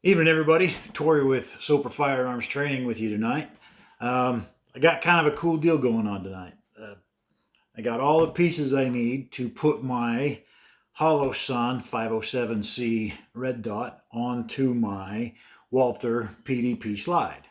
Evening, everybody. Tori with Soper Firearms Training with you tonight. I got kind of a cool deal going on tonight. I got all the pieces I need to put my holosun 507C red dot onto my Walther PDP slide.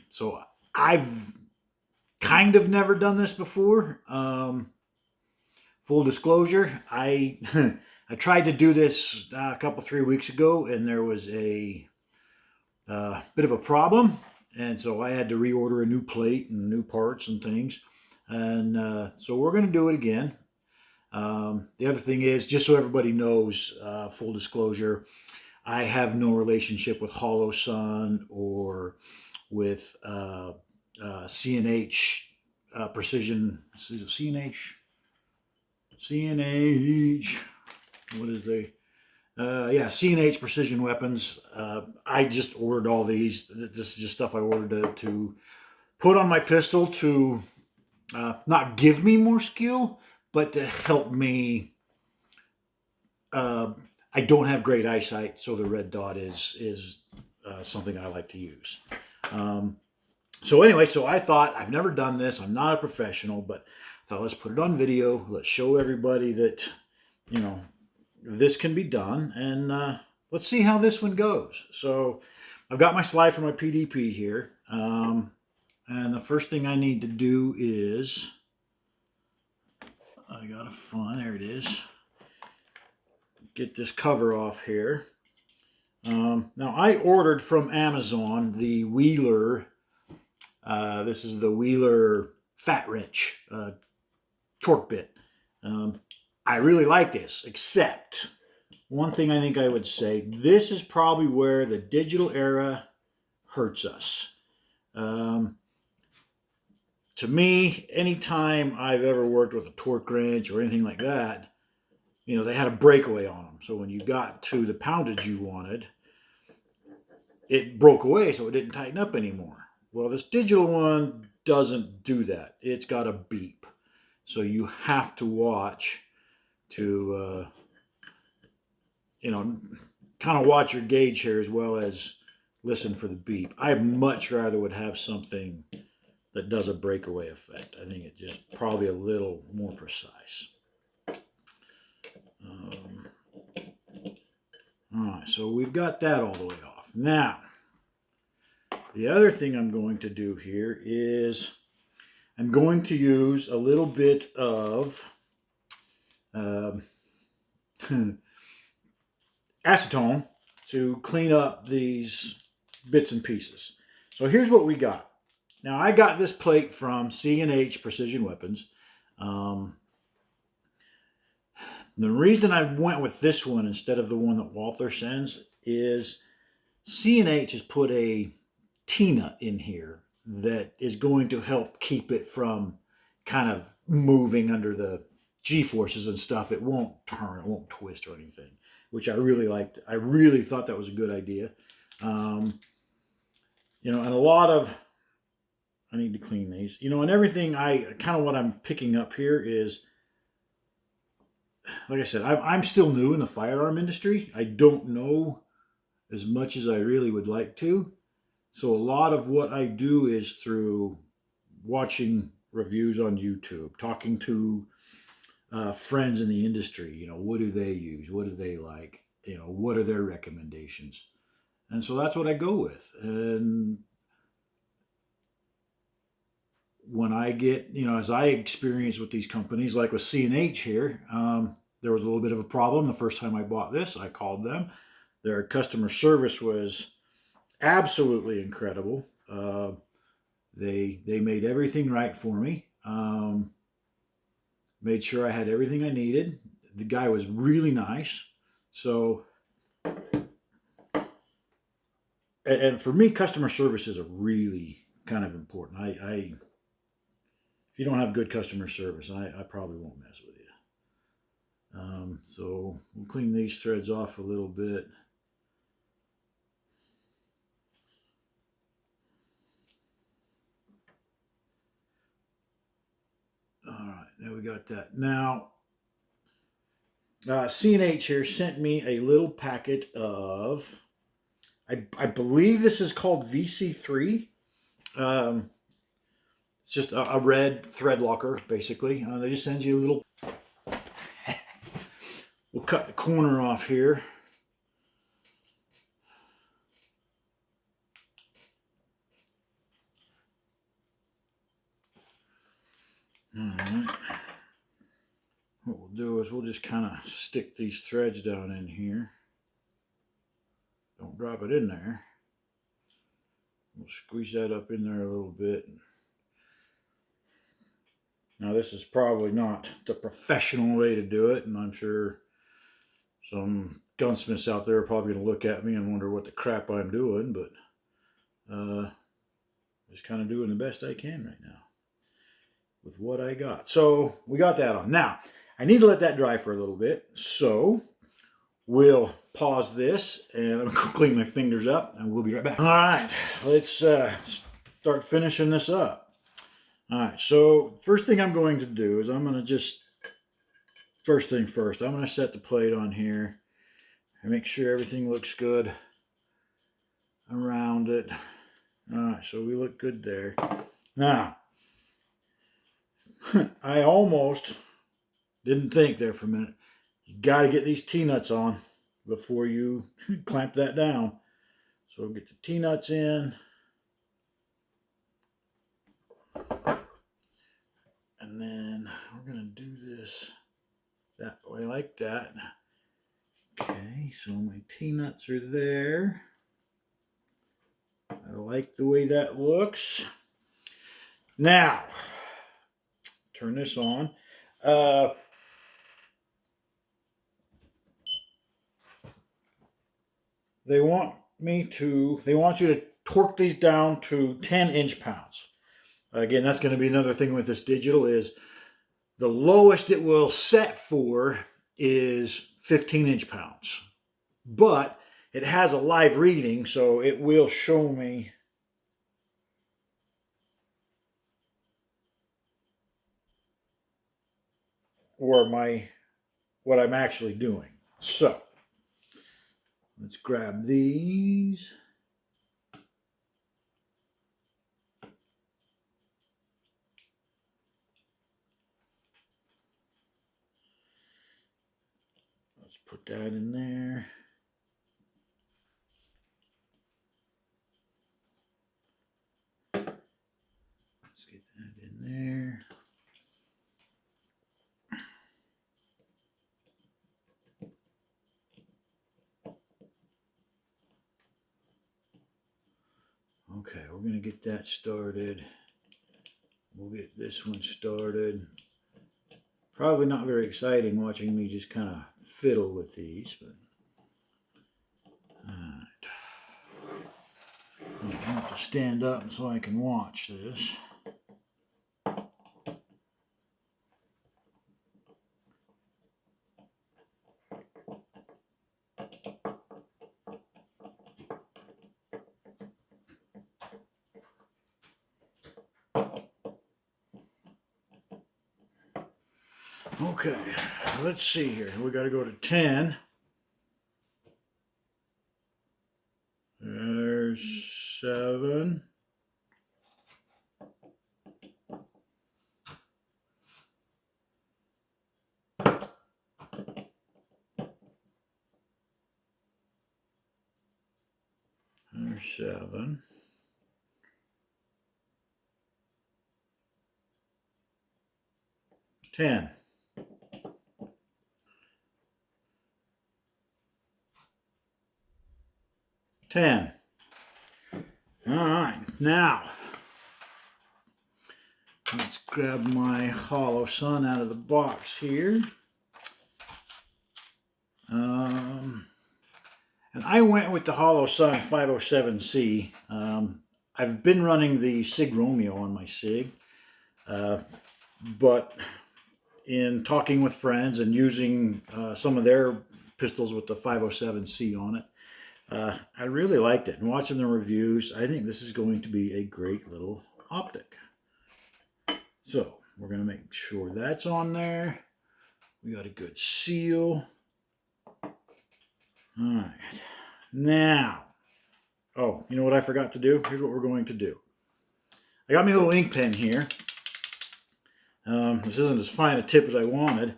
So I've kind of never done this before. Full disclosure, I I tried to do this a couple 3 weeks ago, and there was a bit of a problem, and so I had to reorder a new plate and new parts and things, and so we're going to do it again. The other thing is, just so everybody knows, full disclosure, I have no relationship with holosun or with CNH precision. CNH. CNH. What is they? Yeah, CNH precision weapons. I just ordered all these. This is just stuff I ordered to put on my pistol to not give me more skill, but to help me. I don't have great eyesight, so the red dot is something I like to use. So anyway, so I thought, I've never done this. I'm not a professional, but I thought, let's put it on video. Let's show everybody that, you know, this can be done, and let's see how this one goes. So I've got my slide for my PDP here, and the first thing I need to do is, I gotta find, there it is, get this cover off here. Now I ordered from Amazon the Wheeler, this is the Wheeler fat wrench torque bit. I really like this, except one thing I think I would say, this is probably where the digital era hurts us. To me, anytime I've ever worked with a torque wrench or anything like that, you know, they had a breakaway on them. So when you got to the poundage you wanted, it broke away, so it didn't tighten up anymore. Well, this digital one doesn't do that. It's got a beep. So you have to watch to, you know, kind of watch your gauge here as well as listen for the beep. I much rather would have something that does a breakaway effect. I think it just probably a little more precise. All right, so we've got that all the way off. Now, the other thing I'm going to do here is I'm going to use a little bit of acetone to clean up these bits and pieces. So here's what we got. Now I got this plate from CNH Precision Weapons. The reason I went with this one instead of the one that Walther sends is CNH has put a T-nut in here that is going to help keep it from kind of moving under the G-forces and stuff. It won't turn, it won't twist or anything, which I really liked. I really thought that was a good idea. You know, and a lot of, I need to clean these, you know, and everything kind of what I'm picking up here is, like I said, I'm still new in the firearm industry. I don't know as much as I really would like to. So a lot of what I do is through watching reviews on YouTube, talking to friends in the industry. You know, what do they use? What do they like? You know, what are their recommendations? And so that's what I go with. And when I get, you know, as I experience with these companies, like with CNH here, there was a little bit of a problem the first time I bought this. I called them. Their customer service was absolutely incredible. They made everything right for me. Made sure I had everything I needed. The guy was really nice. So, and for me, customer service is a really kind of important. If you don't have good customer service, I probably won't mess with you. So we'll clean these threads off a little bit. All right, now we got that. Now, CNH here sent me a little packet of I believe this is called VC3. It's just a red thread locker, basically. They just send you a little... We'll cut the corner off here. All right. What we'll do is we'll just kind of stick these threads down in here. Don't drop it in there. We'll squeeze that up in there a little bit. Now this is probably not the professional way to do it, and I'm sure some gunsmiths out there are probably going to look at me and wonder what the crap I'm doing, but just kind of doing the best I can right now with what I got. So we got that on. Now, I need to let that dry for a little bit, so we'll pause this and I'm going to clean my fingers up and we'll be right back. All right, let's start finishing this up. All right, so first thing I'm going to do is I'm going to just, first thing first, I'm going to set the plate on here and make sure everything looks good around it. All right, so we look good there. Now, I almost didn't think there for a minute. You got to get these T-nuts on before you clamp that down. So we'll get the T-nuts in. And then we're going to do this that way, like that. Okay, so my T-nuts are there. I like the way that looks. Now, turn this on. They want you to torque these down to 10 inch-pounds. Again, that's going to be another thing with this digital is the lowest it will set for is 15 inch-pounds. But it has a live reading, so it will show me what I'm actually doing. So let's grab these. Let's put that in there. Let's get that in there. Okay, we're going to get that started. We'll get this one started. Probably not very exciting watching me just kind of fiddle with these, but alright. I have to stand up so I can watch this. Okay, let's see here. We got to go to 10. There's 7. There's 7. 10. 10. All right, now let's grab my holosun out of the box here. And I went with the holosun 507C. I've been running the SIG Romeo on my SIG, but in talking with friends and using some of their pistols with the 507C on it, I really liked it. And watching the reviews, I think this is going to be a great little optic. So we're going to make sure that's on there. We got a good seal. All right. Now, Oh, you know what I forgot to do? Here's what we're going to do. I got me a little ink pen here. This isn't as fine a tip as I wanted.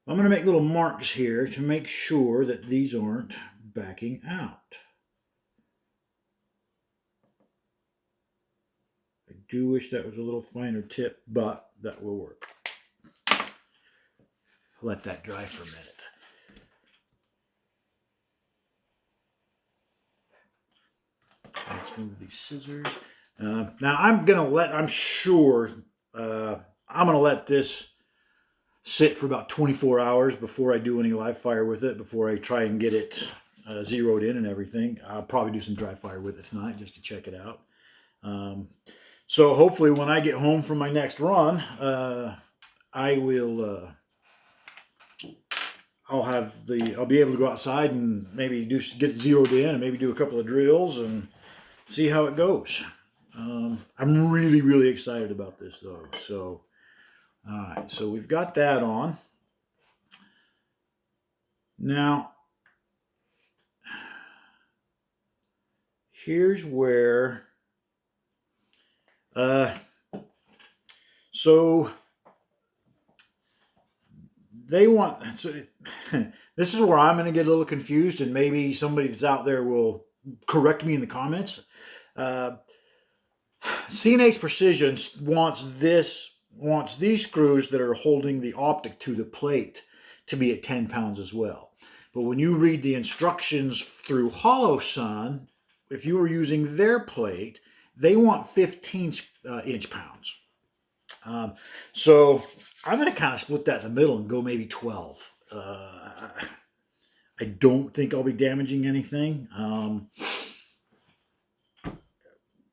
I'm going to make little marks here to make sure that these aren't backing out. I do wish that was a little finer tip, but that will work. Let that dry for a minute. Let's move these scissors. Now I'm going to let this sit for about 24 hours before I do any live fire with it, before I try and get it zeroed in and everything. I'll probably do some dry fire with it tonight just to check it out. So hopefully when I get home from my next run, I'll be able to go outside and maybe get it zeroed in and maybe do a couple of drills and see how it goes. I'm really, really excited about this though. So, all right, so we've got that on. Now, here's where, so they want, so this is where I'm going to get a little confused, and maybe somebody that's out there will correct me in the comments. CNH Precision wants these screws that are holding the optic to the plate to be at 10 pounds as well. But when you read the instructions through holosun, if you were using their plate, they want 15 inch pounds. So I'm going to kind of split that in the middle and go maybe 12. I don't think I'll be damaging anything.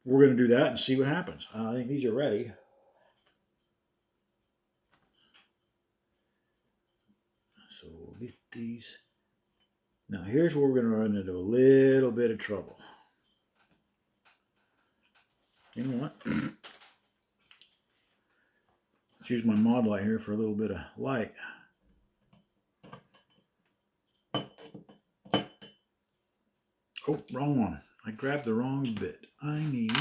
We're going to do that and see what happens. I think these are ready. So we'll get these. Now here's where we're going to run into a little bit of trouble. You know what? Let's use my mod light here for a little bit of light. Oh, wrong one. I grabbed the wrong bit. I need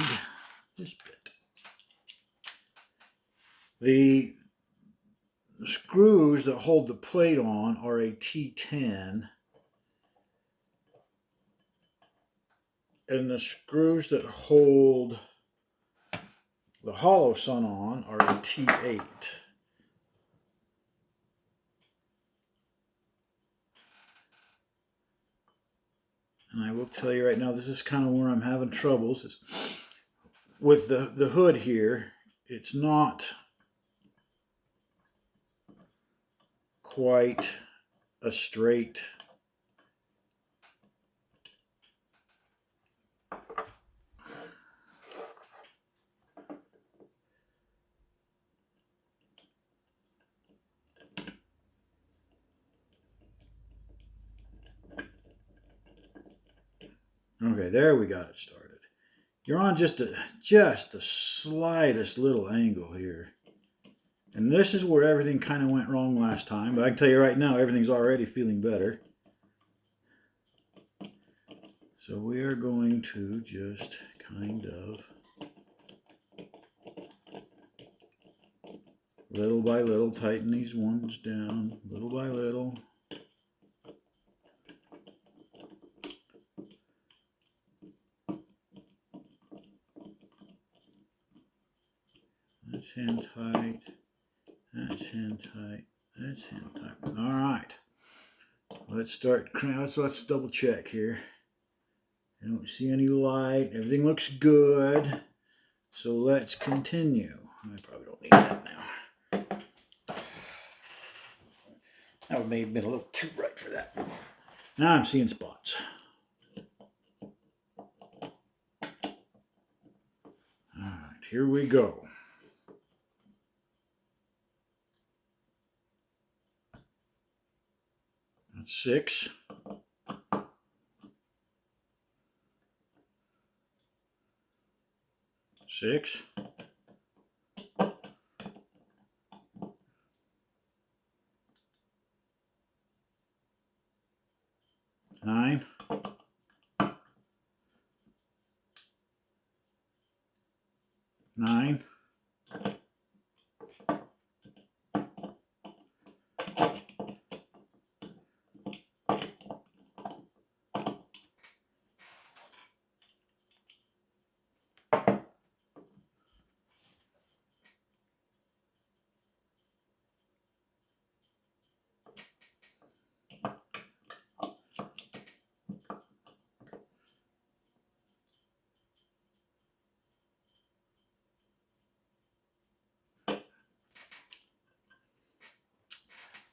this bit. The screws that hold the plate on are a T10. And the screws that hold the holosun on are a T8. And I will tell you right now, this is kind of where I'm having troubles. With the hood here, it's not quite a straight Okay, there we got it started. You're on just the slightest little angle here. And this is where everything kind of went wrong last time. But I can tell you right now, everything's already feeling better. So we are going to just kind of, little by little, tighten these ones down, little by little. That's hand tight, that's hand tight, that's hand tight. All right, let's double check here. I don't see any light, everything looks good. So let's continue. I probably don't need that now. That may have been a little too bright for that. Now I'm seeing spots. All right, here we go. That's 6. 6. 9.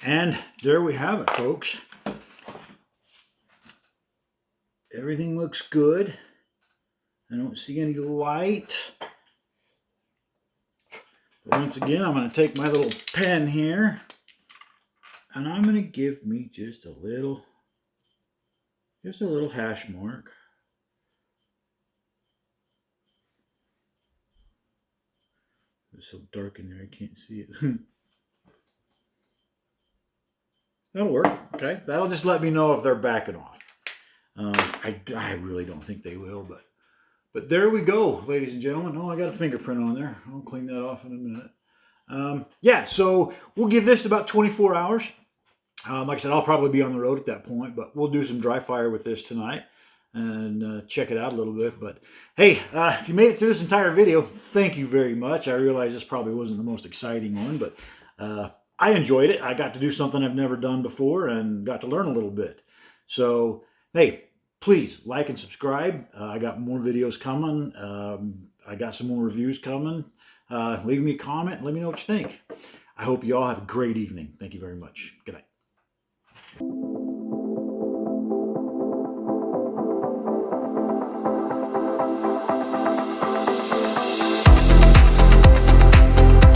And there we have it, folks. Everything looks good. I don't see any light. But once again, I'm going to take my little pen here, and I'm going to give me just a little hash mark. It's so dark in there, I can't see it. That'll work. Okay, that'll just let me know if they're backing off. I really don't think they will, but there we go, ladies and gentlemen. Oh, I got a fingerprint on there. I'll clean that off in a minute. Yeah, so we'll give this about 24 hours. Like I said, I'll probably be on the road at that point, but we'll do some dry fire with this tonight and check it out a little bit. But hey, if you made it through this entire video, thank you very much. I realize this probably wasn't the most exciting one, but I enjoyed it. I got to do something I've never done before and got to learn a little bit. So, hey, please like and subscribe. I got more videos coming. I got some more reviews coming. Leave me a comment. Let me know what you think. I hope you all have a great evening. Thank you very much. Good night.